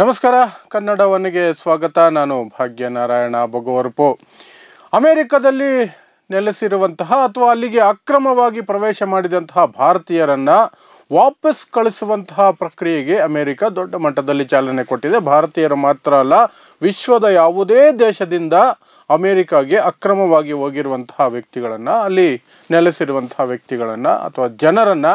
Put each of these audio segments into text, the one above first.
ನಮಸ್ಕಾರ, ಕನ್ನಡವನಿಗೆ ಸ್ವಾಗತ. ನಾನು ಭಾಗ್ಯನಾರಾಯಣ ಬೊಗವರಪು. ಅಮೆರಿಕದಲ್ಲಿ ನೆಲೆಸಿರುವಂತಹ ಅಥವಾ ಅಲ್ಲಿಗೆ ಅಕ್ರಮವಾಗಿ ಪ್ರವೇಶ ಮಾಡಿದಂತಹ ಭಾರತೀಯರನ್ನು ವಾಪಸ್ ಕಳಿಸುವಂತಹ ಪ್ರಕ್ರಿಯೆಗೆ ಅಮೆರಿಕ ದೊಡ್ಡ ಮಟ್ಟದಲ್ಲಿ ಚಾಲನೆ ಕೊಟ್ಟಿದೆ. ಭಾರತೀಯರು ಮಾತ್ರ ಅಲ್ಲ, ವಿಶ್ವದ ಯಾವುದೇ ದೇಶದಿಂದ ಅಮೆರಿಕಾಗೆ ಅಕ್ರಮವಾಗಿ ಹೋಗಿರುವಂತಹ ವ್ಯಕ್ತಿಗಳನ್ನು, ಅಲ್ಲಿ ನೆಲೆಸಿರುವಂತಹ ವ್ಯಕ್ತಿಗಳನ್ನು ಅಥವಾ ಜನರನ್ನು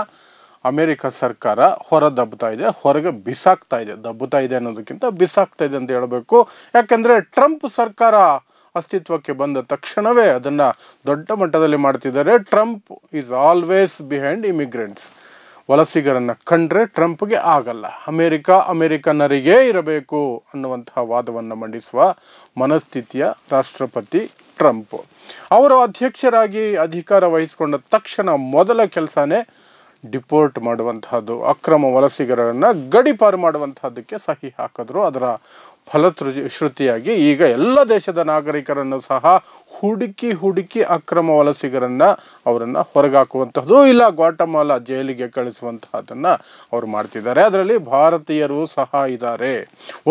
ಅಮೆರಿಕ ಸರ್ಕಾರ ಹೊರದಬ್ಬುತ್ತಾ ಇದೆ, ಹೊರಗೆ ಬಿಸಾಕ್ತಾ ಇದೆ. ದಬ್ಬುತ್ತಾ ಇದೆ ಅನ್ನೋದಕ್ಕಿಂತ ಬಿಸಾಕ್ತಾ ಇದೆ ಅಂತ ಹೇಳಬೇಕು. ಯಾಕೆಂದರೆ ಟ್ರಂಪ್ ಸರ್ಕಾರ ಅಸ್ತಿತ್ವಕ್ಕೆ ಬಂದ ತಕ್ಷಣವೇ ಅದನ್ನು ದೊಡ್ಡ ಮಟ್ಟದಲ್ಲಿ ಮಾಡ್ತಿದ್ದಾರೆ. Trump is always behind immigrants. ವಲಸಿಗರನ್ನು ಕಂಡ್ರೆ ಟ್ರಂಪ್ಗೆ ಆಗಲ್ಲ, ಅಮೆರಿಕನ್ನರಿಗೇ ಇರಬೇಕು ಅನ್ನುವಂತಹ ವಾದವನ್ನು ಮಂಡಿಸುವ ಮನಸ್ಥಿತಿಯ ರಾಷ್ಟ್ರಪತಿ ಟ್ರಂಪ್. ಅವರು ಅಧ್ಯಕ್ಷರಾಗಿ ಅಧಿಕಾರ ವಹಿಸಿಕೊಂಡ ತಕ್ಷಣ ಮೊದಲ ಕೆಲಸನೇ ಡಿಪೋರ್ಟ್ ಮಾಡುವಂತಹದ್ದು, ಅಕ್ರಮ ವಲಸಿಗರನ್ನು ಗಡೀಪಾರು ಮಾಡುವಂತಹದ್ದಕ್ಕೆ ಸಹಿ ಹಾಕಿದ್ರು. ಅದರ ಫಲಶ್ರುತಿಯಾಗಿ ಈಗ ಎಲ್ಲ ದೇಶದ ನಾಗರಿಕರನ್ನು ಸಹ ಹುಡುಕಿ ಅಕ್ರಮ ವಲಸಿಗರನ್ನು ಅವರನ್ನು ಹೊರಗಾಕುವಂತಹದ್ದು, ಇಲ್ಲ ಗ್ವಾಟಮಾಲಾ ಜೈಲಿಗೆ ಕಳಿಸುವಂತಹದ್ದನ್ನು ಅವರು ಮಾಡ್ತಿದ್ದಾರೆ. ಅದರಲ್ಲಿ ಭಾರತೀಯರು ಸಹ ಇದ್ದಾರೆ.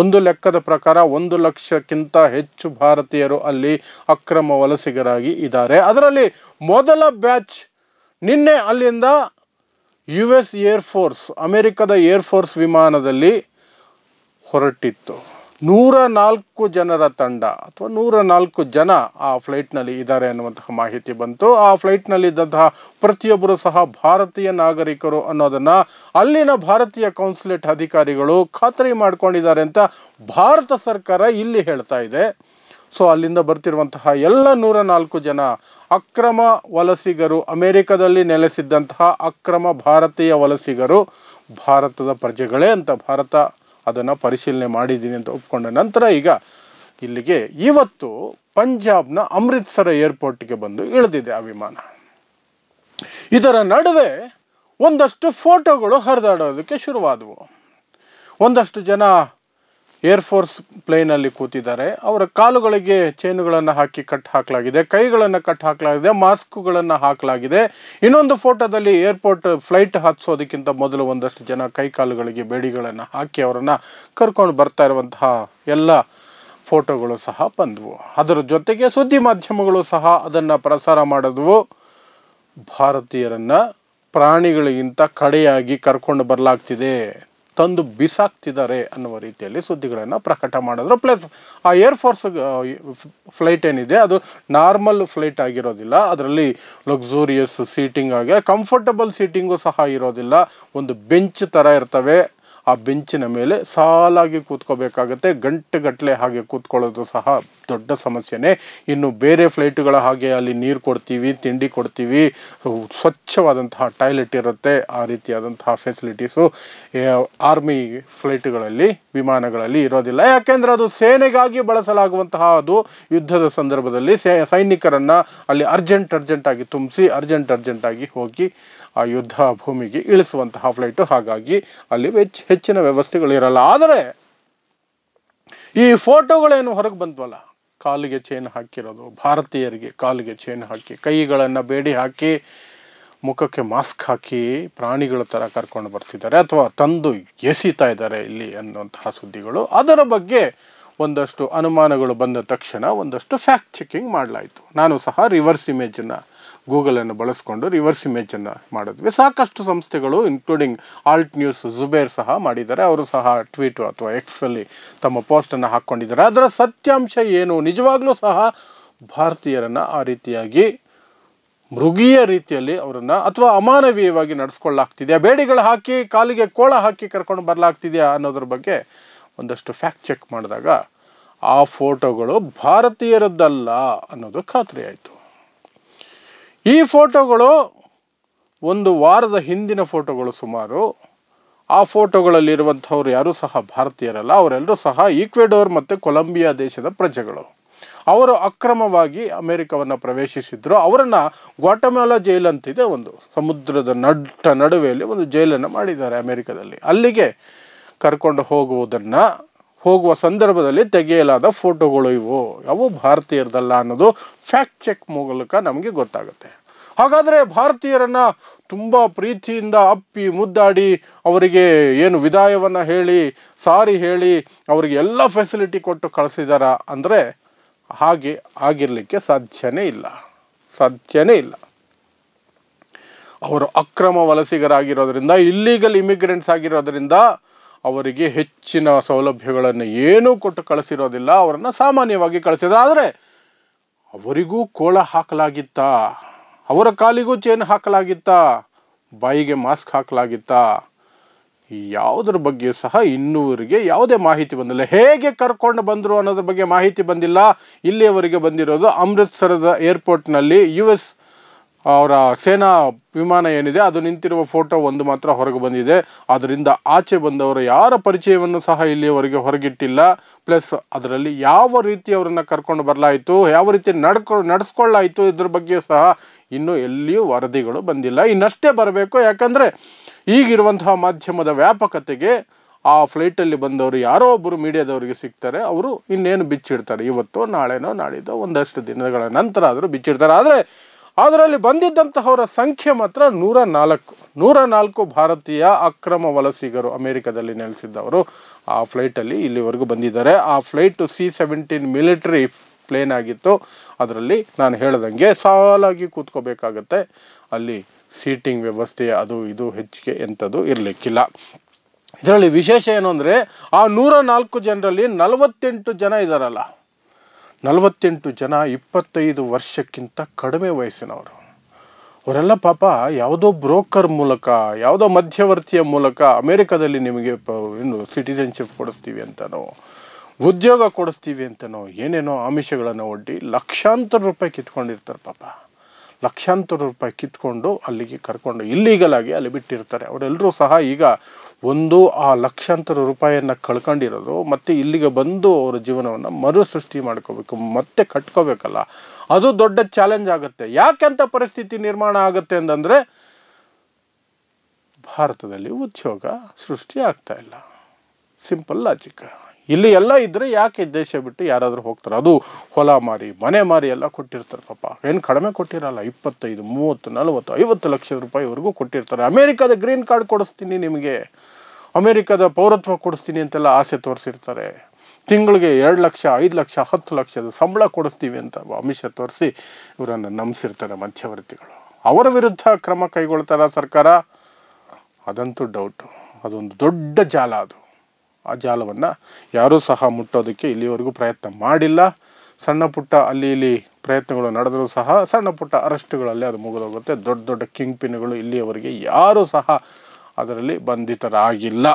ಒಂದು ಲೆಕ್ಕದ ಪ್ರಕಾರ 1 ಲಕ್ಷಕ್ಕಿಂತ ಹೆಚ್ಚು ಭಾರತೀಯರು ಅಲ್ಲಿ ಅಕ್ರಮ ವಲಸಿಗರಾಗಿ ಇದ್ದಾರೆ. ಅದರಲ್ಲಿ ಮೊದಲ ಬ್ಯಾಚ್ ನಿನ್ನೆ ಅಲ್ಲಿಂದ US ಏರ್ಫೋರ್ಸ್, ಅಮೆರಿಕದ ಏರ್ಫೋರ್ಸ್ ವಿಮಾನದಲ್ಲಿ ಹೊರಟಿತ್ತು. 104 ಜನರ ತಂಡ ಅಥವಾ 104 ಜನ ಆ ಫ್ಲೈಟ್ನಲ್ಲಿ ಇದ್ದಾರೆ ಅನ್ನುವಂತಹ ಮಾಹಿತಿ ಬಂತು. ಆ ಫ್ಲೈಟ್ನಲ್ಲಿದ್ದಂತಹ ಪ್ರತಿಯೊಬ್ಬರು ಸಹ ಭಾರತೀಯ ನಾಗರಿಕರು ಅನ್ನೋದನ್ನು ಅಲ್ಲಿನ ಭಾರತೀಯ ಕೌನ್ಸುಲೇಟ್ ಅಧಿಕಾರಿಗಳು ಖಾತರಿ ಮಾಡ್ಕೊಂಡಿದ್ದಾರೆ ಅಂತ ಭಾರತ ಸರ್ಕಾರ ಇಲ್ಲಿ ಹೇಳ್ತಾ ಇದೆ. ಸೊ ಅಲ್ಲಿಂದ ಬರ್ತಿರುವಂತಹ ಎಲ್ಲ 104 ಜನ ಅಕ್ರಮ ವಲಸಿಗರು, ಅಮೆರಿಕದಲ್ಲಿ ನೆಲೆಸಿದ್ದಂತಹ ಅಕ್ರಮ ಭಾರತೀಯ ವಲಸಿಗರು ಭಾರತದ ಪ್ರಜೆಗಳೇ ಅಂತ ಭಾರತ ಅದನ್ನು ಪರಿಶೀಲನೆ ಮಾಡಿದ್ದೀನಿ ಅಂತ ಒಪ್ಕೊಂಡ ನಂತರ ಈಗ ಇಲ್ಲಿಗೆ ಇವತ್ತು ಪಂಜಾಬ್ನ ಅಮೃತ್ಸರ ಏರ್ಪೋರ್ಟ್ಗೆ ಬಂದು ಇಳಿದಿದೆ ಆ ವಿಮಾನ. ಇದರ ನಡುವೆ ಒಂದಷ್ಟು ಫೋಟೋಗಳು ಹರಿದಾಡೋದಕ್ಕೆ ಶುರುವಾದವು. ಒಂದಷ್ಟು ಜನ ಏರ್ಫೋರ್ಸ್ ಪ್ಲೇನಲ್ಲಿ ಕೂತಿದ್ದಾರೆ. ಅವರ ಕಾಲುಗಳಿಗೆ ಚೈನುಗಳನ್ನು ಹಾಕಿ ಕಟ್ ಹಾಕಲಾಗಿದೆ, ಕೈಗಳನ್ನು ಕಟ್ ಹಾಕಲಾಗಿದೆ, ಮಾಸ್ಕ್ಗಳನ್ನು ಹಾಕಲಾಗಿದೆ. ಇನ್ನೊಂದು ಫೋಟೋದಲ್ಲಿ ಏರ್ಪೋರ್ಟ್ ಫ್ಲೈಟ್ ಹತ್ಸೋದಕ್ಕಿಂತ ಮೊದಲು ಒಂದಷ್ಟು ಜನ ಕೈ ಕಾಲುಗಳಿಗೆ ಬೇಡಿಗಳನ್ನು ಹಾಕಿ ಅವರನ್ನು ಕರ್ಕೊಂಡು ಬರ್ತಾ ಇರುವಂತಹ ಎಲ್ಲ ಫೋಟೋಗಳು ಸಹ ಬಂದವು. ಅದರ ಜೊತೆಗೆ ಸುದ್ದಿ ಮಾಧ್ಯಮಗಳು ಸಹ ಅದನ್ನು ಪ್ರಸಾರ ಮಾಡಿದ್ವು. ಭಾರತೀಯರನ್ನು ಪ್ರಾಣಿಗಳಿಗಿಂತ ಕಡೆಯಾಗಿ ಕರ್ಕೊಂಡು ಬರಲಾಗ್ತಿದೆ, ತಂದು ಬಿಸಾಕ್ತಿದ್ದಾರೆ ಅನ್ನುವ ರೀತಿಯಲ್ಲಿ ಸುದ್ದಿಗಳನ್ನು ಪ್ರಕಟ ಮಾಡಿದ್ರು. ಪ್ಲಸ್ ಆ ಏರ್ಫೋರ್ಸ್ ಫ್ಲೈಟ್ ಏನಿದೆ ಅದು ನಾರ್ಮಲ್ ಫ್ಲೈಟ್ ಆಗಿರೋದಿಲ್ಲ, ಅದರಲ್ಲಿ ಲಕ್ಸುರಿಯಸ್ ಸೀಟಿಂಗ್ ಆಗಿ ಕಂಫರ್ಟಬಲ್ ಸೀಟಿಂಗು ಸಹ ಇರೋದಿಲ್ಲ. ಒಂದು ಬೆಂಚ್ ಥರ ಇರ್ತವೆ, ಆ ಬೆಂಚಿನ ಮೇಲೆ ಸಾಲಾಗಿ ಕೂತ್ಕೋಬೇಕಾಗತ್ತೆ. ಗಂಟೆಗಟ್ಟಲೆ ಹಾಗೆ ಕೂತ್ಕೊಳ್ಳೋದು ಸಹ ದೊಡ್ಡ ಸಮಸ್ಯೆನೇ. ಇನ್ನು ಬೇರೆ ಫ್ಲೈಟುಗಳ ಹಾಗೆ ಅಲ್ಲಿ ನೀರು ಕೊಡ್ತೀವಿ, ತಿಂಡಿ ಕೊಡ್ತೀವಿ, ಸ್ವಚ್ಛವಾದಂತಹ ಟಾಯ್ಲೆಟ್ ಇರುತ್ತೆ. ಆ ರೀತಿಯಾದಂತಹ ಫೆಸಿಲಿಟೀಸು ಆರ್ಮಿ ಫ್ಲೈಟುಗಳಲ್ಲಿ, ವಿಮಾನಗಳಲ್ಲಿ ಇರೋದಿಲ್ಲ. ಯಾಕೆಂದರೆ ಅದು ಸೇನೆಗಾಗಿ ಬಳಸಲಾಗುವಂತಹ, ಅದು ಯುದ್ಧದ ಸಂದರ್ಭದಲ್ಲಿ ಸೈನಿಕರನ್ನು ಅಲ್ಲಿ ಅರ್ಜೆಂಟಾಗಿ ತುಂಬಿಸಿ ಅರ್ಜೆಂಟಾಗಿ ಹೋಗಿ ಆ ಯುದ್ಧ ಭೂಮಿಗೆ ಇಳಿಸುವಂತಹ ಫ್ಲೈಟು. ಹಾಗಾಗಿ ಅಲ್ಲಿ ಹೆಚ್ಚಿನ ವ್ಯವಸ್ಥೆಗಳಿರಲ್ಲ. ಆದರೆ ಈ ಫೋಟೋಗಳೇನು ಹೊರಗೆ ಬಂದ್ವಲ್ಲ, ಕಾಲಿಗೆ ಚೈನ್ ಹಾಕಿರೋದು, ಭಾರತೀಯರಿಗೆ ಕಾಲಿಗೆ ಚೈನ್ ಹಾಕಿ, ಕೈಗಳನ್ನು ಬೇಡಿ ಹಾಕಿ, ಮುಖಕ್ಕೆ ಮಾಸ್ಕ್ ಹಾಕಿ ಪ್ರಾಣಿಗಳ ಥರ ಕರ್ಕೊಂಡು ಬರ್ತಿದ್ದಾರೆ ಅಥವಾ ತಂದು ಎಸಿತಾ ಇದ್ದಾರೆ ಇಲ್ಲಿ ಅನ್ನುವಂತಹ ಸುದ್ದಿಗಳು. ಅದರ ಬಗ್ಗೆ ಒಂದಷ್ಟು ಅನುಮಾನಗಳು ಬಂದ ತಕ್ಷಣ ಒಂದಷ್ಟು ಫ್ಯಾಕ್ಟ್ ಚೆಕಿಂಗ್ ಮಾಡಲಾಯಿತು. ನಾನು ಸಹ ರಿವರ್ಸ್ ಇಮೇಜನ್ನು, ಗೂಗಲನ್ನು ಬಳಸ್ಕೊಂಡು ರಿವರ್ಸ್ ಇಮೇಜನ್ನು ಮಾಡಿದ್ವಿ. ಸಾಕಷ್ಟು ಸಂಸ್ಥೆಗಳು ಇನ್ಕ್ಲೂಡಿಂಗ್ ಆಲ್ಟ್ ನ್ಯೂಸ್, ಜುಬೇರ್ ಸಹ ಮಾಡಿದ್ದಾರೆ. ಅವರು ಸಹ ಟ್ವೀಟು ಅಥವಾ ಎಕ್ಸಲ್ಲಿ ತಮ್ಮ ಪೋಸ್ಟನ್ನು ಹಾಕ್ಕೊಂಡಿದ್ದಾರೆ. ಅದರ ಸತ್ಯಾಂಶ ಏನು, ನಿಜವಾಗ್ಲೂ ಸಹ ಭಾರತೀಯರನ್ನು ಆ ರೀತಿಯಾಗಿ ಮೃಗೀಯ ರೀತಿಯಲ್ಲಿ ಅವರನ್ನು ಅಥವಾ ಅಮಾನವೀಯವಾಗಿ ನಡೆಸ್ಕೊಳ್ಳಾಗ್ತಿದೆಯಾ, ಬೇಡಿಗಳು ಹಾಕಿ ಕಾಲಿಗೆ ಕೋಳ ಹಾಕಿ ಕರ್ಕೊಂಡು ಬರಲಾಗ್ತಿದೆಯಾ ಅನ್ನೋದ್ರ ಬಗ್ಗೆ ಒಂದಷ್ಟು ಫ್ಯಾಕ್ಟ್ ಚೆಕ್ ಮಾಡಿದಾಗ ಆ ಫೋಟೋಗಳು ಭಾರತೀಯರದ್ದಲ್ಲ ಅನ್ನೋದು ಖಾತ್ರಿ ಆಯಿತು. ಈ ಫೋಟೋಗಳು 1 ವಾರದ ಹಿಂದಿನ ಫೋಟೋಗಳು ಸುಮಾರು. ಆ ಫೋಟೋಗಳಲ್ಲಿರುವಂಥವ್ರು ಯಾರೂ ಸಹ ಭಾರತೀಯರಲ್ಲ, ಅವರೆಲ್ಲರೂ ಸಹ ಈಕ್ವೆಡೋರ್ ಮತ್ತು ಕೊಲಂಬಿಯಾ ದೇಶದ ಪ್ರಜೆಗಳು. ಅವರು ಅಕ್ರಮವಾಗಿ ಅಮೆರಿಕವನ್ನು ಪ್ರವೇಶಿಸಿದ್ರು. ಅವರನ್ನು ಗ್ವಾಟಮಾಲಾ ಜೈಲ್ ಅಂತಿದೆ, ಒಂದು ಸಮುದ್ರದ ನಡುವೆಯಲ್ಲಿ ಒಂದು ಜೈಲನ್ನು ಮಾಡಿದ್ದಾರೆ ಅಮೆರಿಕದಲ್ಲಿ. ಅಲ್ಲಿಗೆ ಕರ್ಕೊಂಡು ಹೋಗುವ ಸಂದರ್ಭದಲ್ಲಿ ತೆಗೆಯಲಾದ ಫೋಟೋಗಳು ಇವು ಭಾರತೀಯರದಲ್ಲ ಅನ್ನೋದು ಫ್ಯಾಕ್ಟ್ ಚೆಕ್ ಮೂಲಕ ನಮಗೆ ಗೊತ್ತಾಗುತ್ತೆ. ಹಾಗಾದರೆ ಭಾರತೀಯರನ್ನು ತುಂಬ ಪ್ರೀತಿಯಿಂದ ಅಪ್ಪಿ ಮುದ್ದಾಡಿ ಅವರಿಗೆ ಏನು ವಿದಾಯವನ್ನು ಹೇಳಿ ಸಾರಿ ಹೇಳಿ ಅವರಿಗೆ ಎಲ್ಲ ಫೆಸಿಲಿಟಿ ಕೊಟ್ಟು ಕಳಿಸಿದಾರ ಅಂದರೆ ಹಾಗೆ ಆಗಿರಲಿಕ್ಕೆ ಸಾಧ್ಯನೇ ಇಲ್ಲ. ಅವರು ಅಕ್ರಮ ವಲಸಿಗರಾಗಿರೋದ್ರಿಂದ, ಇಲ್ಲೀಗಲ್ ಇಮಿಗ್ರೆಂಟ್ಸ್ ಆಗಿರೋದ್ರಿಂದ ಅವರಿಗೆ ಹೆಚ್ಚಿನ ಸೌಲಭ್ಯಗಳನ್ನು ಏನೂ ಕೊಟ್ಟು ಕಳಿಸಿರೋದಿಲ್ಲ. ಅವರನ್ನು ಸಾಮಾನ್ಯವಾಗಿ ಕಳಿಸಿದ್ರು. ಆದರೆ ಅವರಿಗೂ ಕೋಳ ಹಾಕಲಾಗಿತ್ತಾ, ಅವರ ಕಾಲಿಗೂ ಚೇನ್ ಹಾಕಲಾಗಿತ್ತಾ, ಬಾಯಿಗೆ ಮಾಸ್ಕ್ ಹಾಕಲಾಗಿತ್ತಾ, ಯಾವುದ್ರ ಬಗ್ಗೆ ಸಹ ಇನ್ನೂವರೆಗೆ ಯಾವುದೇ ಮಾಹಿತಿ ಬಂದಿಲ್ಲ. ಹೇಗೆ ಕರ್ಕೊಂಡು ಬಂದರು ಅನ್ನೋದ್ರ ಬಗ್ಗೆ ಮಾಹಿತಿ ಬಂದಿಲ್ಲ. ಇಲ್ಲಿಯವರೆಗೆ ಬಂದಿರೋದು ಅಮೃತ್ಸರದ ಏರ್ಪೋರ್ಟ್ನಲ್ಲಿ US ಅವರ ಸೇನಾ ವಿಮಾನ ಏನಿದೆ ಅದು ನಿಂತಿರುವ ಫೋಟೋ ಒಂದು ಮಾತ್ರ ಹೊರಗೆ ಬಂದಿದೆ. ಅದರಿಂದ ಆಚೆ ಬಂದವರು ಯಾರ ಪರಿಚಯವನ್ನು ಸಹ ಇಲ್ಲಿಯವರೆಗೆ ಹೊರಗಿಟ್ಟಿಲ್ಲ. ಪ್ಲಸ್ ಅದರಲ್ಲಿ ಯಾವ ರೀತಿ ಅವರನ್ನು ಕರ್ಕೊಂಡು ಬರಲಾಯಿತು, ಯಾವ ರೀತಿ ನಡೆಸ್ಕೊಳ್ಳಾಯಿತು ಇದ್ರ ಬಗ್ಗೆ ಸಹ ಇನ್ನೂ ಎಲ್ಲಿಯೂ ವರದಿಗಳು ಬಂದಿಲ್ಲ. ಇನ್ನಷ್ಟೇ ಬರಬೇಕು. ಯಾಕಂದರೆ ಈಗಿರುವಂತಹ ಮಾಧ್ಯಮದ ವ್ಯಾಪಕತೆಗೆ ಆ ಫ್ಲೈಟಲ್ಲಿ ಬಂದವರು ಯಾರೋ ಒಬ್ಬರು ಮೀಡಿಯಾದವರಿಗೆ ಸಿಗ್ತಾರೆ. ಅವರು ಇನ್ನೇನು ಬಿಚ್ಚಿಡ್ತಾರೆ, ಇವತ್ತೋ ನಾಳೆನೋ ನಾಳಿದ್ದೋ ಒಂದಷ್ಟು ದಿನಗಳ ನಂತರ ಆದರೂ ಬಿಚ್ಚಿಡ್ತಾರೆ. ಆದರೆ ಅದರಲ್ಲಿ ಬಂದಿದ್ದಂತಹವರ ಸಂಖ್ಯೆ ಮಾತ್ರ 104 ಭಾರತೀಯ ಅಕ್ರಮ ವಲಸಿಗರು ಅಮೆರಿಕದಲ್ಲಿ ನೆಲೆಸಿದ್ದವರು ಆ ಫ್ಲೈಟಲ್ಲಿ ಇಲ್ಲಿವರೆಗೂ ಬಂದಿದ್ದಾರೆ. ಆ ಫ್ಲೈಟು C-17 ಮಿಲಿಟರಿ ಪ್ಲೇನ್ ಆಗಿತ್ತು. ಅದರಲ್ಲಿ ನಾನು ಹೇಳ್ದಂಗೆ ಸಾಲಾಗಿ ಕೂತ್ಕೋಬೇಕಾಗತ್ತೆ. ಅಲ್ಲಿ ಸೀಟಿಂಗ್ ವ್ಯವಸ್ಥೆ ಅದು ಇದು ಹೆಚ್ಚಿಗೆ ಎಂಥದ್ದು ಇರಲಿಕ್ಕಿಲ್ಲ. ಇದರಲ್ಲಿ ವಿಶೇಷ ಏನು ಅಂದರೆ ಆ 104 ಜನರಲ್ಲಿ 48 ಜನ ಇದ್ದಾರಲ್ಲ, 48 ಜನ 25 ವರ್ಷಕ್ಕಿಂತ ಕಡಿಮೆ ವಯಸ್ಸಿನವರು. ಅವರೆಲ್ಲ ಪಾಪ ಯಾವುದೋ ಬ್ರೋಕರ್ ಮೂಲಕ, ಯಾವುದೋ ಮಧ್ಯವರ್ತಿಯ ಮೂಲಕ ಅಮೇರಿಕಾದಲ್ಲಿ ನಿಮಗೆ ಏನು ಸಿಟಿಸನ್ಶಿಪ್ ಕೊಡಿಸ್ತೀವಿ ಅಂತನೋ, ಉದ್ಯೋಗ ಕೊಡಿಸ್ತೀವಿ ಅಂತನೋ ಏನೇನೋ ಆಮಿಷಗಳನ್ನು ಒಡ್ಡಿ ಲಕ್ಷಾಂತರ ರೂಪಾಯಿ ಕಿತ್ಕೊಂಡಿರ್ತಾರೆ. ಪಾಪ ಲಕ್ಷಾಂತರ ರೂಪಾಯಿ ಕಿತ್ಕೊಂಡು ಅಲ್ಲಿಗೆ ಕರ್ಕೊಂಡು ಇಲ್ಲೀಗಲ್ ಆಗಿ ಅಲ್ಲಿ ಬಿಟ್ಟಿರ್ತಾರೆ. ಅವರೆಲ್ಲರೂ ಸಹ ಈಗ ಆ ಲಕ್ಷಾಂತರ ರೂಪಾಯಿಯನ್ನು ಕಳ್ಕೊಂಡಿರೋದು ಮತ್ತು ಇಲ್ಲಿಗೆ ಬಂದು ಅವರ ಜೀವನವನ್ನು ಮರುಸೃಷ್ಟಿ ಮಾಡ್ಕೋಬೇಕು, ಮತ್ತೆ ಕಟ್ಕೋಬೇಕಲ್ಲ, ಅದು ದೊಡ್ಡ ಚಾಲೆಂಜ್ ಆಗುತ್ತೆ. ಯಾಕೆಂತ ಪರಿಸ್ಥಿತಿ ನಿರ್ಮಾಣ ಆಗುತ್ತೆ ಅಂತಂದರೆ ಭಾರತದಲ್ಲಿ ಉದ್ಯೋಗ ಸೃಷ್ಟಿ ಆಗ್ತಾ ಇಲ್ಲ. Simple logic. ಇಲ್ಲಿ ಎಲ್ಲ ಇದ್ದರೆ ಯಾಕೆ ದೇಶ ಬಿಟ್ಟು ಯಾರಾದರೂ ಹೋಗ್ತಾರೆ? ಅದು ಹೊಲ ಮಾರಿ ಮನೆ ಮಾರಿ ಎಲ್ಲ ಕೊಟ್ಟಿರ್ತಾರೆ. ಪಾಪ ಏನು ಕಡಿಮೆ ಕೊಟ್ಟಿರಲ್ಲ, 25, 30, 40, 50 ಲಕ್ಷ ರೂಪಾಯಿವರೆಗೂ ಕೊಟ್ಟಿರ್ತಾರೆ. ಅಮೇರಿಕಾದ ಗ್ರೀನ್ ಕಾರ್ಡ್ ಕೊಡಿಸ್ತೀನಿ, ನಿಮಗೆ ಅಮೇರಿಕಾದ ಪೌರತ್ವ ಕೊಡಿಸ್ತೀನಿ ಅಂತೆಲ್ಲ ಆಸೆ ತೋರಿಸಿರ್ತಾರೆ. ತಿಂಗಳಿಗೆ 2 ಲಕ್ಷ 5 ಲಕ್ಷ 10 ಲಕ್ಷದ ಸಂಬಳ ಕೊಡಿಸ್ತೀವಿ ಅಂತ ಆಮಿಷ ತೋರಿಸಿ ಇವರನ್ನು ನಂಬಿಸಿರ್ತಾರೆ ಮಧ್ಯವರ್ತಿಗಳು. ಅವರ ವಿರುದ್ಧ ಕ್ರಮ ಕೈಗೊಳ್ತಾರ ಸರ್ಕಾರ? ಅದಂತೂ ಡೌಟು. ಅದೊಂದು ದೊಡ್ಡ ಜಾಲ. ಅದು ಆ ಜಾಲವನ್ನು ಯಾರೂ ಸಹ ಮುಟ್ಟೋದಕ್ಕೆ ಇಲ್ಲಿವರೆಗೂ ಪ್ರಯತ್ನ ಮಾಡಿಲ್ಲ. ಸಣ್ಣ ಪುಟ್ಟ ಅಲ್ಲಿ ಇಲ್ಲಿ ಪ್ರಯತ್ನಗಳು ನಡೆದರೂ ಸಹ ಸಣ್ಣ ಪುಟ್ಟ ಅರೆಸ್ಟ್ಗಳಲ್ಲಿ ಅದು ಮುಗಿದೋಗುತ್ತೆ. ದೊಡ್ಡ ದೊಡ್ಡ ಕಿಂಗ್ ಪಿನ್ಗಳು ಇಲ್ಲಿಯವರೆಗೆ ಯಾರೂ ಸಹ ಅದರಲ್ಲಿ ಬಂಧಿತರಾಗಿಲ್ಲ.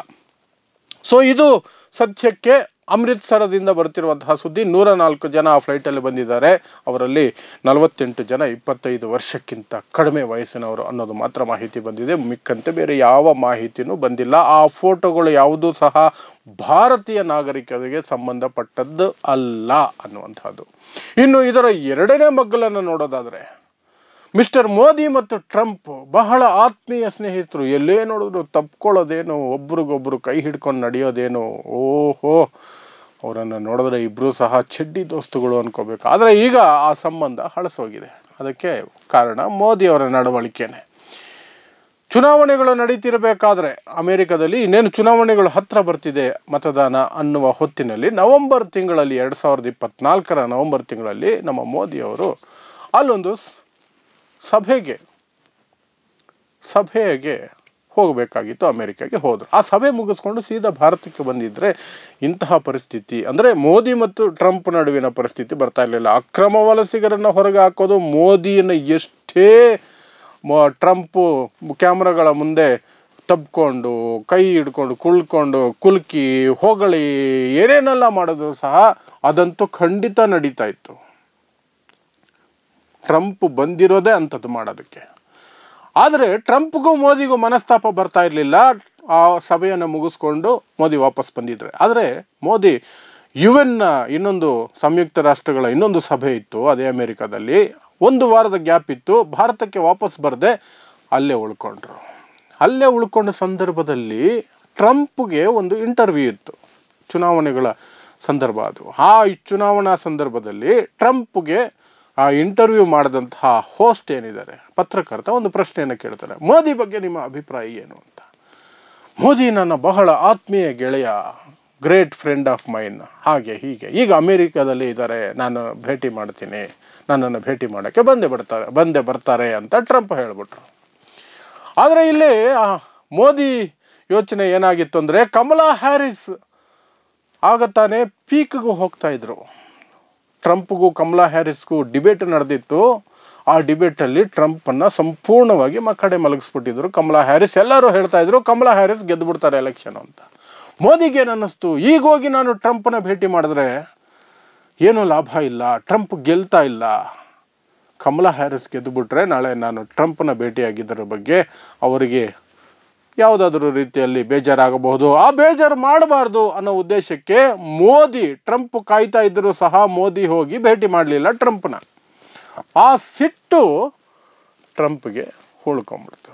ಸೊ ಇದು ಸದ್ಯಕ್ಕೆ ಅಮೃತ್ಸರದಿಂದ ಬರ್ತಿರುವಂತಹ ಸುದ್ದಿ. 104 ಜನ ಆ ಫ್ಲೈಟಲ್ಲಿ ಬಂದಿದ್ದಾರೆ. ಅವರಲ್ಲಿ 48 ಜನ 25 ವರ್ಷಕ್ಕಿಂತ ಕಡಿಮೆ ವಯಸ್ಸಿನವರು ಅನ್ನೋದು ಮಾತ್ರ ಮಾಹಿತಿ ಬಂದಿದೆ. ಮಿಕ್ಕಂತೆ ಬೇರೆ ಯಾವ ಮಾಹಿತಿನೂ ಬಂದಿಲ್ಲ. ಆ ಫೋಟೋಗಳು ಯಾವುದೂ ಸಹ ಭಾರತೀಯ ನಾಗರಿಕರಿಗೆ ಸಂಬಂಧಪಟ್ಟದ್ದು ಅಲ್ಲ ಅನ್ನುವಂಥದ್ದು. ಇನ್ನು ಇದರ ಎರಡನೇ ಮಗ್ಗಲನ್ನು ನೋಡೋದಾದರೆ, ಮಿಸ್ಟರ್ ಮೋದಿ ಮತ್ತು ಟ್ರಂಪ್ ಬಹಳ ಆತ್ಮೀಯ ಸ್ನೇಹಿತರು. ಎಲ್ಲೇ ನೋಡಿದ್ರು ತಪ್ಕೊಳ್ಳೋದೇನು, ಒಬ್ರಿಗೊಬ್ರು ಕೈ ಹಿಡ್ಕೊಂಡು ನಡೆಯೋದೇನು, ಓಹೋ, ಅವರನ್ನು ನೋಡಿದ್ರೆ ಇಬ್ಬರು ಸಹ ಚಡ್ಡಿ ದೋಸ್ತುಗಳು ಅನ್ಕೋಬೇಕು. ಆದರೆ ಈಗ ಆ ಸಂಬಂಧ ಹಳಸೋಗಿದೆ. ಅದಕ್ಕೆ ಕಾರಣ ಮೋದಿಯವರ ನಡವಳಿಕೆನೆ. ಚುನಾವಣೆಗಳು ನಡೀತಿರಬೇಕಾದ್ರೆ ಅಮೆರಿಕದಲ್ಲಿ ಇನ್ನೇನು ಚುನಾವಣೆಗಳು ಹತ್ತಿರ ಬರ್ತಿದೆ, ಮತದಾನ ಅನ್ನುವ ಹೊತ್ತಿನಲ್ಲಿ ನವೆಂಬರ್ ತಿಂಗಳಲ್ಲಿ 2024 ನವೆಂಬರ್ ತಿಂಗಳಲ್ಲಿ ನಮ್ಮ ಮೋದಿಯವರು ಅಲ್ಲೊಂದು ಸಭೆಗೆ ಹೋಗಬೇಕಾಗಿತ್ತು. ಅಮೆರಿಕಾಗೆ ಹೋದರು. ಆ ಸಭೆ ಮುಗಿಸ್ಕೊಂಡು ಸೀದಾ ಭಾರತಕ್ಕೆ ಬಂದಿದ್ದರೆ ಇಂತಹ ಪರಿಸ್ಥಿತಿ, ಅಂದರೆ ಮೋದಿ ಮತ್ತು ಟ್ರಂಪ್ ನಡುವಿನ ಪರಿಸ್ಥಿತಿ ಬರ್ತಾ ಇರಲಿಲ್ಲ. ಅಕ್ರಮ ವಲಸಿಗರನ್ನು ಹೊರಗೆ ಹಾಕೋದು, ಮೋದಿಯನ್ನು ಎಷ್ಟೇ ಟ್ರಂಪು ಕ್ಯಾಮ್ರಾಗಳ ಮುಂದೆ ತಬ್ಕೊಂಡು ಕೈ ಹಿಡ್ಕೊಂಡು ಕುಲ್ಕಿ ಹೊಗಳಿ ಏನೇನೆಲ್ಲ ಮಾಡಿದ್ರು ಸಹ ಅದಂತೂ ಖಂಡಿತ ನಡೀತಾ ಇತ್ತು. ಟ್ರಂಪ್ ಬಂದಿರೋದೇ ಅಂಥದ್ದು ಮಾಡೋದಕ್ಕೆ. ಆದರೆ ಟ್ರಂಪ್ಗೂ ಮೋದಿಗೂ ಮನಸ್ತಾಪ ಬರ್ತಾ ಇರಲಿಲ್ಲ. ಆ ಸಭೆಯನ್ನು ಮುಗಿಸ್ಕೊಂಡು ಮೋದಿ ವಾಪಸ್ ಬಂದಿದ್ರೆ. ಆದರೆ ಮೋದಿ UN ಇನ್ನೊಂದು ಸಂಯುಕ್ತ ರಾಷ್ಟ್ರಗಳ ಇನ್ನೊಂದು ಸಭೆ ಇತ್ತು ಅದೇ ಅಮೆರಿಕಾದಲ್ಲಿ. 1 ವಾರದ ಗ್ಯಾಪ್ ಇತ್ತು. ಭಾರತಕ್ಕೆ ವಾಪಸ್ ಬರದೆ ಅಲ್ಲೇ ಉಳ್ಕೊಂಡ್ರು. ಅಲ್ಲೇ ಉಳ್ಕೊಂಡ ಸಂದರ್ಭದಲ್ಲಿ ಟ್ರಂಪ್ಗೆ ಒಂದು ಇಂಟರ್ವ್ಯೂ ಇತ್ತು. ಚುನಾವಣೆಗಳ ಸಂದರ್ಭ ಅದು. ಆ ಚುನಾವಣಾ ಸಂದರ್ಭದಲ್ಲಿ ಟ್ರಂಪ್ಗೆ ಆ ಇಂಟರ್ವ್ಯೂ ಮಾಡಿದಂತಹ ಹೋಸ್ಟ್ ಏನಿದ್ದಾರೆ, ಪತ್ರಕರ್ತ ಒಂದು ಪ್ರಶ್ನೆಯನ್ನು ಕೇಳ್ತಾರೆ, ಮೋದಿ ಬಗ್ಗೆ ನಿಮ್ಮ ಅಭಿಪ್ರಾಯ ಏನು ಅಂತ. ಮೋದಿ ನನ್ನ ಬಹಳ ಆತ್ಮೀಯ ಗೆಳೆಯ, ಗ್ರೇಟ್ ಫ್ರೆಂಡ್ ಆಫ್ ಮೈನ್, ಹಾಗೆ ಹೀಗೆ, ಈಗ ಅಮೇರಿಕಾದಲ್ಲಿ ಇದ್ದಾರೆ, ನಾನು ಭೇಟಿ ಮಾಡ್ತೀನಿ, ನನ್ನನ್ನು ಭೇಟಿ ಮಾಡೋಕ್ಕೆ ಬಂದೇ ಬರ್ತಾರೆ ಅಂತ ಟ್ರಂಪ್ ಹೇಳಿಬಿಟ್ರು. ಆದರೆ ಇಲ್ಲಿ ಮೋದಿ ಯೋಚನೆ ಏನಾಗಿತ್ತು ಅಂದರೆ, ಕಮಲಾ ಹ್ಯಾರಿಸ್ ಆಗತ್ತಾನೆ ಪೀಕ್ಗೂ ಹೋಗ್ತಾ ಇದ್ರು. ಟ್ರಂಪ್ಗೂ ಕಮಲಾ ಹ್ಯಾರಿಸ್ಗೂ ಡಿಬೇಟ್ ನಡೆದಿತ್ತು. ಆ ಡಿಬೇಟಲ್ಲಿ ಟ್ರಂಪನ್ನು ಸಂಪೂರ್ಣವಾಗಿ ಕಡೆ ಮಲಗಿಸ್ಬಿಟ್ಟಿದ್ರು ಕಮಲಾ ಹ್ಯಾರಿಸ್. ಎಲ್ಲರೂ ಹೇಳ್ತಾ ಇದ್ರು ಕಮಲಾ ಹ್ಯಾರಿಸ್ ಗೆದ್ದು ಬಿಡ್ತಾರೆ ಎಲೆಕ್ಷನ್ ಅಂತ. ಮೋದಿಗೆ ಏನನ್ನಿಸ್ತು, ಈಗ ಹೋಗಿ ನಾನು ಟ್ರಂಪನ್ನ ಭೇಟಿ ಮಾಡಿದ್ರೆ ಏನೂ ಲಾಭ ಇಲ್ಲ, ಟ್ರಂಪ್ ಗೆಲ್ತಾ ಇಲ್ಲ, ಕಮಲಾ ಹ್ಯಾರಿಸ್ ಗೆದ್ದುಬಿಟ್ರೆ ನಾಳೆ ನಾನು ಟ್ರಂಪ್ನ ಭೇಟಿಯಾಗಿದ್ದರ ಬಗ್ಗೆ ಅವರಿಗೆ ಯಾವುದಾದ್ರೂ ರೀತಿಯಲ್ಲಿ ಬೇಜಾರಾಗಬಹುದು. ಆ ಬೇಜಾರು ಮಾಡಬಾರ್ದು ಅನ್ನೋ ಉದ್ದೇಶಕ್ಕೆ ಮೋದಿ, ಟ್ರಂಪ್ ಕಾಯ್ತಾ ಇದ್ದರೂ ಸಹ ಮೋದಿ ಹೋಗಿ ಭೇಟಿ ಮಾಡಲಿಲ್ಲ ಟ್ರಂಪ್ನ. ಆ ಸಿಟ್ಟು ಟ್ರಂಪ್ಗೆ ಉಳ್ಕೊಂಬಿಡ್ತು.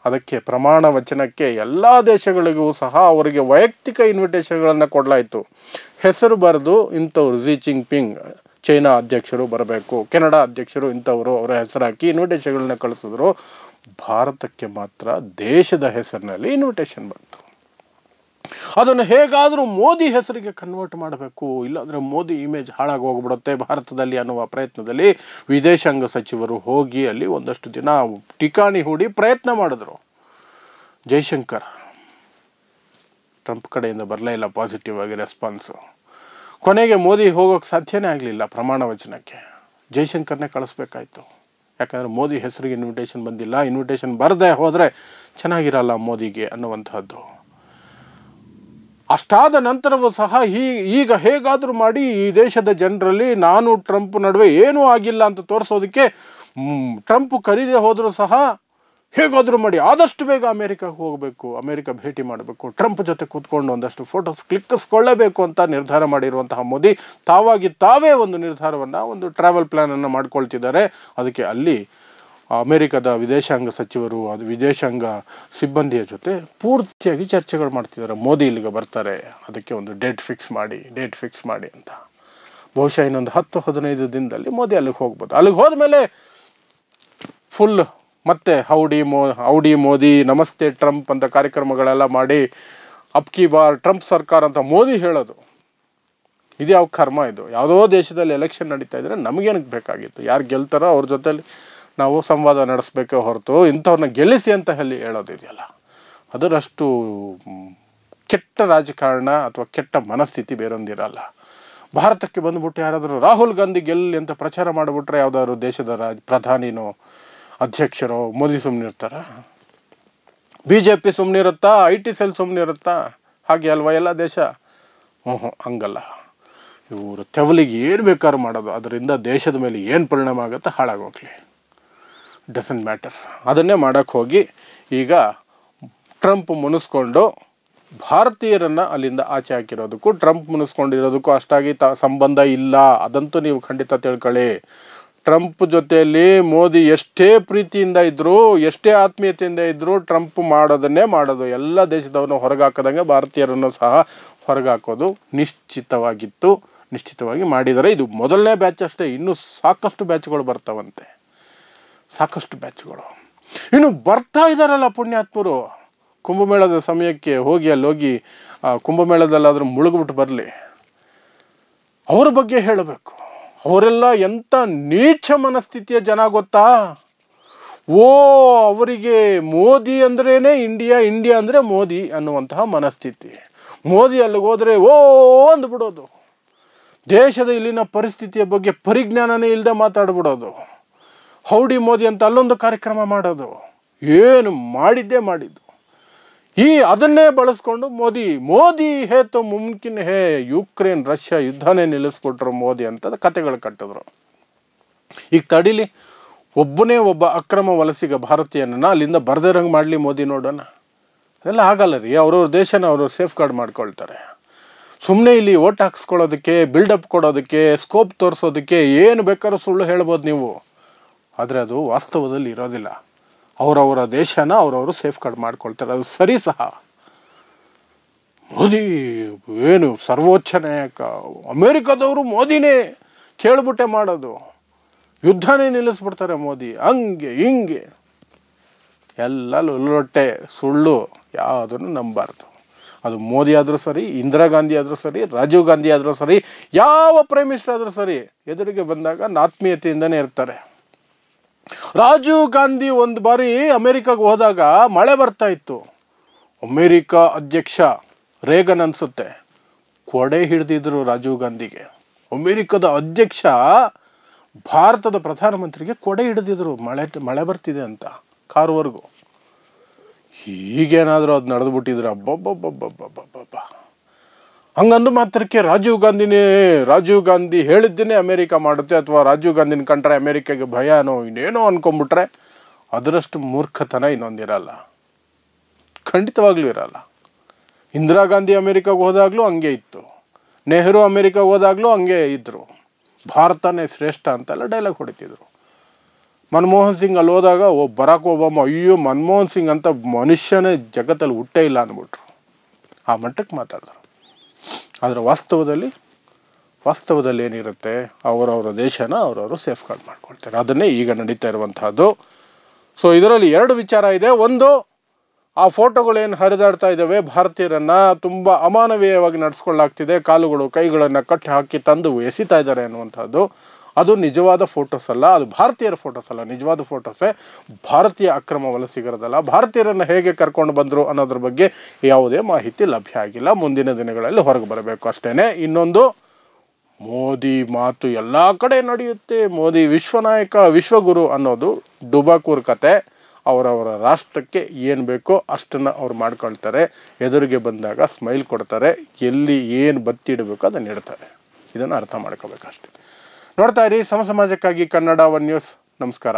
ಅದಕ್ಕೆ ಪ್ರಮಾಣ ವಚನಕ್ಕೆ ಎಲ್ಲ ದೇಶಗಳಿಗೂ ಸಹ ಅವರಿಗೆ ವೈಯಕ್ತಿಕ ಇನ್ವಿಟೇಷನ್ಗಳನ್ನು ಕೊಡಲಾಯಿತು. ಹೆಸರು ಬರೆದು ಇಂಥವ್ರು ಝಿ ಜಿನ್ಪಿಂಗ್ ಚೈನಾ ಅಧ್ಯಕ್ಷರು ಬರಬೇಕು, ಕೆನಡಾ ಅಧ್ಯಕ್ಷರು ಇಂಥವರು ಅವರ ಹೆಸರು ಹಾಕಿ ಇನ್ವಿಟೇಷನ್ಗಳನ್ನ ಕಳಿಸಿದ್ರು. ಭಾರತಕ್ಕೆ ಮಾತ್ರ ದೇಶದ ಹೆಸರಿನಲ್ಲಿ ಇನ್ವಿಟೇಷನ್ ಬಂತು. ಅದನ್ನು ಹೇಗಾದರೂ ಮೋದಿ ಹೆಸರಿಗೆ ಕನ್ವರ್ಟ್ ಮಾಡಬೇಕು, ಇಲ್ಲಾಂದರೆ ಮೋದಿ ಇಮೇಜ್ ಹಾಳಾಗಿ ಹೋಗ್ಬಿಡುತ್ತೆ ಭಾರತದಲ್ಲಿ ಅನ್ನುವ ಪ್ರಯತ್ನದಲ್ಲಿ ವಿದೇಶಾಂಗ ಸಚಿವರು ಹೋಗಿ ಅಲ್ಲಿ ಒಂದಷ್ಟು ದಿನ ಠಿಕಾಣಿ ಹೂಡಿ ಪ್ರಯತ್ನ ಮಾಡಿದ್ರು. ಜೈಶಂಕರ್ ಟ್ರಂಪ್ ಕಡೆಯಿಂದ ಬರಲೇ ಇಲ್ಲ ಪಾಸಿಟಿವ್ ಆಗಿ ರೆಸ್ಪಾನ್ಸು. ಕೊನೆಗೆ ಮೋದಿ ಹೋಗೋಕ್ಕೆ ಸಾಧ್ಯನೇ ಆಗಲಿಲ್ಲ ಪ್ರಮಾಣ ವಚನಕ್ಕೆ. ಜೈಶಂಕರ್ನೇ ಕಳಿಸ್ಬೇಕಾಯ್ತು. ಯಾಕಂದರೆ ಮೋದಿ ಹೆಸರಿಗೆ ಇನ್ವಿಟೇಷನ್ ಬಂದಿಲ್ಲ, ಇನ್ವಿಟೇಷನ್ ಬರದೇ ಹೋದರೆ ಚೆನ್ನಾಗಿರಲ್ಲ ಮೋದಿಗೆ ಅನ್ನುವಂತಹದ್ದು. ಅಷ್ಟಾದ ನಂತರವೂ ಸಹ ಈಗ ಹೇಗಾದರೂ ಮಾಡಿ ಈ ದೇಶದ ಜನರಲ್ಲಿ ನಾನು ಟ್ರಂಪ್ ನಡುವೆ ಏನೂ ಆಗಿಲ್ಲ ಅಂತ ತೋರಿಸೋದಕ್ಕೆ ಟ್ರಂಪ್ ಕರೀದೇ ಹೋದರೂ ಸಹ ಹೇಗಾದರೂ ಮಾಡಿ ಆದಷ್ಟು ಬೇಗ ಅಮೇರಿಕಾಗೆ ಹೋಗಬೇಕು, ಅಮೇರಿಕಾ ಭೇಟಿ ಮಾಡಬೇಕು, ಟ್ರಂಪ್ ಜೊತೆ ಕೂತ್ಕೊಂಡು ಒಂದಷ್ಟು ಫೋಟೋಸ್ ಕ್ಲಿಕ್ಕಿಸ್ಕೊಳ್ಳೇಬೇಕು ಅಂತ ನಿರ್ಧಾರ ಮಾಡಿರುವಂತಹ ಮೋದಿ ತಾವೇ ಒಂದು ನಿರ್ಧಾರವನ್ನು, ಒಂದು ಟ್ರಾವೆಲ್ ಪ್ಲ್ಯಾನನ್ನು ಮಾಡ್ಕೊಳ್ತಿದ್ದಾರೆ. ಅದಕ್ಕೆ ಅಲ್ಲಿ ಅಮೇರಿಕದ ವಿದೇಶಾಂಗ ಸಚಿವರು, ಅದು ವಿದೇಶಾಂಗ ಸಿಬ್ಬಂದಿಯ ಜೊತೆ ಪೂರ್ತಿಯಾಗಿ ಚರ್ಚೆಗಳು ಮಾಡ್ತಿದ್ದಾರೆ. ಮೋದಿ ಇಲ್ಲಿಗೆ ಬರ್ತಾರೆ, ಅದಕ್ಕೆ ಒಂದು ಡೇಟ್ ಫಿಕ್ಸ್ ಮಾಡಿ ಅಂತ. ಬಹುಶಃ ಇನ್ನೊಂದು 10-15 ದಿನದಲ್ಲಿ ಮೋದಿ ಅಲ್ಲಿಗೆ ಹೋಗ್ಬೋದು. ಅಲ್ಲಿಗೆ ಹೋದ್ಮೇಲೆ ಫುಲ್ ಮತ್ತೆ ಹೌಡಿ ಮೋದಿ, ನಮಸ್ತೆ ಟ್ರಂಪ್ ಅಂತ ಕಾರ್ಯಕ್ರಮಗಳೆಲ್ಲ ಮಾಡಿ ಅಬ್ಕಿ ಬಾರ್ ಟ್ರಂಪ್ ಸರ್ಕಾರ ಅಂತ ಮೋದಿ ಹೇಳೋದು. ಇದು ಯಾವ ಕರ್ಮ ಇದು? ಯಾವುದೋ ದೇಶದಲ್ಲಿ ಎಲೆಕ್ಷನ್ ನಡೀತಾ ಇದ್ರೆ ನಮಗೇನಕ್ಕೆ ಬೇಕಾಗಿತ್ತು? ಯಾರು ಗೆಲ್ತಾರೋ ಅವ್ರ ಜೊತೆಲಿ ನಾವು ಸಂವಾದ ನಡೆಸಬೇಕೇ ಹೊರತು ಇಂಥವ್ರನ್ನ ಗೆಲ್ಲಿಸಿ ಅಂತ ಹೇಳೋದಿದೆಯಲ್ಲ, ಅದರಷ್ಟು ಕೆಟ್ಟ ರಾಜಕಾರಣ ಅಥವಾ ಕೆಟ್ಟ ಮನಸ್ಥಿತಿ ಬೇರೊಂದಿರಲ್ಲ. ಭಾರತಕ್ಕೆ ಬಂದುಬಿಟ್ಟು ಯಾರಾದರೂ ರಾಹುಲ್ ಗಾಂಧಿ ಗೆಲ್ಲಿ ಅಂತ ಪ್ರಚಾರ ಮಾಡಿಬಿಟ್ರೆ ಯಾವುದಾದ್ರು ದೇಶದ ಪ್ರಧಾನಿನೋ ಅಧ್ಯಕ್ಷರೋ ಮೋದಿ ಸುಮ್ಮನಿರ್ತಾರ? BJP ಸುಮ್ಮನಿರುತ್ತಾ? IT ಸೆಲ್ ಸುಮ್ಮನಿರುತ್ತಾ? ಹಾಗೆ ಅಲ್ವಾ ಎಲ್ಲ ದೇಶ? ಹಂಗಲ್ಲ. ಇವರು ತೆವಲಿಗೆ ಏನು ಬೇಕಾದ್ರೂ ಮಾಡೋದು, ಅದರಿಂದ ದೇಶದ ಮೇಲೆ ಏನು ಪರಿಣಾಮ ಆಗುತ್ತೆ ಹಾಳಾಗೋಗ್ಲಿ, ಡಸಂಟ್ ಮ್ಯಾಟರ್. ಅದನ್ನೇ ಮಾಡೋಕ್ಕೆ ಹೋಗಿ ಈಗ ಟ್ರಂಪ್ ಮುನಿಸ್ಕೊಂಡು ಭಾರತೀಯರನ್ನು ಅಲ್ಲಿಂದ ಆಚೆ ಹಾಕಿರೋದಕ್ಕೂ ಟ್ರಂಪ್ ಮುನಿಸ್ಕೊಂಡಿರೋದಕ್ಕೂ ಅಷ್ಟಾಗಿ ಸಂಬಂಧ ಇಲ್ಲ. ಅದಂತೂ ನೀವು ಖಂಡಿತ ತಿಳ್ಕೊಳ್ಳಿ. ಟ್ರಂಪ್ ಜೊತೆಯಲ್ಲಿ ಮೋದಿ ಎಷ್ಟೇ ಪ್ರೀತಿಯಿಂದ ಇದ್ದರೂ, ಎಷ್ಟೇ ಆತ್ಮೀಯತೆಯಿಂದ ಇದ್ದರೂ ಟ್ರಂಪ್ ಮಾಡೋದನ್ನೇ ಮಾಡೋದು. ಎಲ್ಲ ದೇಶದವರನ್ನು ಹೊರಗಾಕದಂಗೆ ಭಾರತೀಯರನ್ನು ಸಹ ಹೊರಗಾಕೋದು ನಿಶ್ಚಿತವಾಗಿ ಮಾಡಿದ್ದಾರೆ. ಇದು ಮೊದಲನೇ ಬ್ಯಾಚ್ ಅಷ್ಟೇ, ಇನ್ನೂ ಸಾಕಷ್ಟು ಬ್ಯಾಚ್ಗಳು ಬರ್ತಾವಂತೆ, ಸಾಕಷ್ಟು ಬ್ಯಾಚ್ಗಳು ಇನ್ನು ಬರ್ತಾ ಇದ್ದಾರಲ್ಲ ಪುಣ್ಯಾತ್ಮರು. ಕುಂಭಮೇಳದ ಸಮಯಕ್ಕೆ ಅಲ್ಲೋಗಿ ಕುಂಭಮೇಳದಲ್ಲಾದರೂ ಮುಳುಗ್ಬಿಟ್ಟು ಬರಲಿ, ಅವ್ರ ಬಗ್ಗೆ ಹೇಳಬೇಕು. ಅವರೆಲ್ಲ ಎಂಥ ನೀಚ ಮನಸ್ಥಿತಿಯ ಜನ ಗೊತ್ತಾ? ಅವರಿಗೆ ಮೋದಿ ಅಂದ್ರೇ ಇಂಡಿಯಾ ಅಂದರೆ ಮೋದಿ ಅನ್ನುವಂತಹ ಮನಸ್ಥಿತಿ. ಮೋದಿ ಅಲ್ಲಿಗೆ ಹೋದರೆ ಅಂದ್ಬಿಡೋದು. ದೇಶದ ಇಲ್ಲಿನ ಪರಿಸ್ಥಿತಿಯ ಬಗ್ಗೆ ಪರಿಜ್ಞಾನನೇ ಇಲ್ಲದೆ ಮಾತಾಡ್ಬಿಡೋದು. ಹೌಡಿ ಮೋದಿ ಅಂತ ಅಲ್ಲೊಂದು ಕಾರ್ಯಕ್ರಮ ಮಾಡೋದು. ಏನು ಮಾಡಿದ್ದು. ಅದನ್ನೇ ಬಳಸ್ಕೊಂಡು ಮೋದಿ ಹೇ ತೋ ಮುಮ್ಕಿನ್ ಹೇ, ಯುಕ್ರೇನ್ ರಷ್ಯಾ ಯುದ್ಧನೇ ನಿಲ್ಲಿಸ್ಬಿಟ್ರು ಮೋದಿ ಅಂತ ಕತೆಗಳು ಕಟ್ಟಿದ್ರು. ಈಗ ತಡೀಲಿ, ಒಬ್ಬ ಅಕ್ರಮ ವಲಸಿಗ ಭಾರತೀಯನನ್ನ ಅಲ್ಲಿಂದ ಬರ್ದಿರಂಗೆ ಮಾಡಲಿ ಮೋದಿ, ನೋಡೋಣ. ಅದೆಲ್ಲ ಆಗಲ್ಲ ರೀ. ಅವ್ರವ್ರ ದೇಶನ ಅವರು ಸೇಫ್ ಗಾರ್ಡ್ ಮಾಡ್ಕೊಳ್ತಾರೆ. ಸುಮ್ಮನೆ ಇಲ್ಲಿ ಓಟ್ ಹಾಕ್ಸ್ಕೊಳ್ಳೋದಕ್ಕೆ, ಬಿಲ್ಡಪ್ ಕೊಡೋದಕ್ಕೆ, ಸ್ಕೋಪ್ ತೋರಿಸೋದಕ್ಕೆ ಏನು ಬೇಕಾದ್ರೂ ಸುಳ್ಳು ಹೇಳ್ಬೋದು ನೀವು. ಆದರೆ ಅದು ವಾಸ್ತವದಲ್ಲಿ ಇರೋದಿಲ್ಲ. ಅವರವರ ದೇಶನ ಅವರವರು ಸೇಫ್ ಗಾರ್ಡ್ ಮಾಡ್ಕೊಳ್ತಾರೆ, ಅದು ಸರಿ ಸಹ. ಮೋದಿ ಏನು ಸರ್ವೋಚ್ಚ ನಾಯಕ, ಅಮೇರಿಕಾದವರು ಮೋದಿನೇ ಕೇಳ್ಬಿಟ್ಟೆ ಮಾಡೋದು. ಯುದ್ಧನೇ ನಿಲ್ಲಿಸ್ಬಿಡ್ತಾರೆ ಮೋದಿ, ಹಂಗೆ ಹಿಂಗೆ ಎಲ್ಲ ಲೊಟ್ಟೆ ಸುಳ್ಳು, ಯಾವುದನ್ನು ನಂಬಾರ್ದು. ಅದು ಮೋದಿ ಆದರೂ ಸರಿ, ಇಂದಿರಾ ಗಾಂಧಿ ಆದರೂ ಸರಿ, ರಾಜೀವ್ ಗಾಂಧಿ ಆದರೂ ಸರಿ, ಯಾವ ಪ್ರೈಮ್ ಮಿನಿಸ್ಟರ್ ಆದರೂ ಸರಿ, ಎದುರಿಗೆ ಬಂದಾಗ ಆತ್ಮೀಯತೆಯಿಂದನೇ ಇರ್ತಾರೆ. ರಾಜೀವ್ ಗಾಂಧಿ ಒಂದು ಬಾರಿ ಅಮೇರಿಕಾಗೆ ಹೋದಾಗ ಮಳೆ ಬರ್ತಾ ಇತ್ತು. ಅಮೇರಿಕ ಅಧ್ಯಕ್ಷ ರೇಗನ್ ಅನಿಸುತ್ತೆ, ಕೊಡೆ ಹಿಡಿದಿದ್ರು ರಾಜೀವ್ ಗಾಂಧಿಗೆ. ಅಮೇರಿಕದ ಅಧ್ಯಕ್ಷ ಭಾರತದ ಪ್ರಧಾನಮಂತ್ರಿಗೆ ಕೊಡೆ ಹಿಡಿದಿದ್ರು, ಮಳೆ ಬರ್ತಿದೆ ಅಂತ ಕಾರುವರೆಗೂ. ಹೀಗೇನಾದರೂ ಅದು ನಡೆದುಬಿಟ್ಟಿದ್ರೆ ಅಬ್ಬಬ್ಬಬ್ಬಬ್ಬಬ್ಬಬ್ಬ. ಹಂಗಂದು ಮಾತ್ರಕ್ಕೆ ರಾಜೀವ್ ಗಾಂಧಿ ಹೇಳಿದ್ದೇನೆ ಅಮೇರಿಕ ಮಾಡುತ್ತೆ, ಅಥವಾ ರಾಜೀವ್ ಗಾಂಧಿನ ಕಂಡ್ರೆ ಅಮೇರಿಕಾಗೆ ಭಯನೋ ಇನ್ನೇನೋ ಅಂದ್ಕೊಂಡ್ಬಿಟ್ರೆ ಅದರಷ್ಟು ಮೂರ್ಖತನ ಇನ್ನೊಂದಿರಲ್ಲ, ಖಂಡಿತವಾಗ್ಲೂ ಇರಲ್ಲ. ಇಂದಿರಾ ಗಾಂಧಿ ಅಮೇರಿಕಾಗೆ ಹೋದಾಗಲೂ ಹಂಗೆ ಇತ್ತು, ನೆಹರು ಅಮೇರಿಕಾಗೆ ಹೋದಾಗಲೂ ಹಂಗೆ ಇದ್ದರು. ಭಾರತನೇ ಶ್ರೇಷ್ಠ ಅಂತೆಲ್ಲ ಡೈಲಾಗ್ ಹೊಡಿತಿದ್ರು. ಮನಮೋಹನ್ ಸಿಂಗ್ ಅಲ್ಲಿ ಹೋದಾಗ ಬರಾಕ್ ಒಬಾಮ, ಅಯ್ಯೋ ಮನಮೋಹನ್ ಸಿಂಗ್ ಅಂತ ಮನುಷ್ಯನೇ ಜಗತ್ತಲ್ಲಿ ಹುಟ್ಟೇ ಇಲ್ಲ ಅಂದ್ಬಿಟ್ರು. ಆ ಮಟ್ಟಕ್ಕೆ ಮಾತಾಡಿದ್ರು. ಆದರೆ ವಾಸ್ತವದಲ್ಲಿ ಏನಿರುತ್ತೆ, ಅವರವರ ದೇಶನ ಅವರವರು ಸೇಫ್ ಗಾರ್ಡ್ ಮಾಡ್ಕೊಳ್ತಾರೆ. ಅದನ್ನೇ ಈಗ ನಡೀತಾ ಇರುವಂತಹದ್ದು. ಸೊ ಇದರಲ್ಲಿ 2 ವಿಚಾರ ಇದೆ. ಒಂದು, ಆ ಫೋಟೋಗಳೇನು ಹರಿದಾಡ್ತಾ ಇದ್ದಾವೆ, ಭಾರತೀಯರನ್ನು ತುಂಬ ಅಮಾನವೀಯವಾಗಿ ನಡೆಸ್ಕೊಳ್ಳಾಗ್ತಿದೆ, ಕಾಲುಗಳು ಕೈಗಳನ್ನು ಕಟ್ಟಿ ಹಾಕಿ ತಂದು ಎಸಿತಾ ಇದ್ದಾರೆ ಅನ್ನುವಂಥದ್ದು. ಅದು ನಿಜವಾದ ಫೋಟೋಸ್ ಅಲ್ಲ, ಅದು ಭಾರತೀಯರ ಫೋಟೋಸ್ ಅಲ್ಲ, ನಿಜವಾದ ಫೋಟೋಸೇ. ಭಾರತೀಯ ಅಕ್ರಮ ವಲಸಿಗರದಲ್ಲ. ಭಾರತೀಯರನ್ನು ಹೇಗೆ ಕರ್ಕೊಂಡು ಬಂದರು ಅನ್ನೋದ್ರ ಬಗ್ಗೆ ಯಾವುದೇ ಮಾಹಿತಿ ಲಭ್ಯ ಆಗಿಲ್ಲ. ಮುಂದಿನ ದಿನಗಳಲ್ಲಿ ಹೊರಗೆ ಬರಬೇಕು ಅಷ್ಟೇ. ಇನ್ನೊಂದು, ಮೋದಿ ಮಾತು ಎಲ್ಲ ಕಡೆ ನಡೆಯುತ್ತೆ, ಮೋದಿ ವಿಶ್ವನಾಯಕ ವಿಶ್ವಗುರು ಅನ್ನೋದು ಡುಬಾಕೂರ್ ಕತೆ. ಅವರವರ ರಾಷ್ಟ್ರಕ್ಕೆ ಏನು ಬೇಕೋ ಅಷ್ಟನ್ನು ಅವ್ರು ಮಾಡ್ಕೊಳ್ತಾರೆ. ಎದುರಿಗೆ ಬಂದಾಗ ಸ್ಮೈಲ್ ಕೊಡ್ತಾರೆ, ಎಲ್ಲಿ ಏನು ಬತ್ತಿ ಇಡಬೇಕೋ ಅದನ್ನು ಇಡ್ತಾರೆ. ಇದನ್ನು ಅರ್ಥ ಮಾಡ್ಕೋಬೇಕಷ್ಟೆ. ನೋಡ್ತಾ ಇರಿ ಸಮಾಜಕ್ಕಾಗಿ ಕನ್ನಡ 1 ನ್ಯೂಸ್. ನಮಸ್ಕಾರ.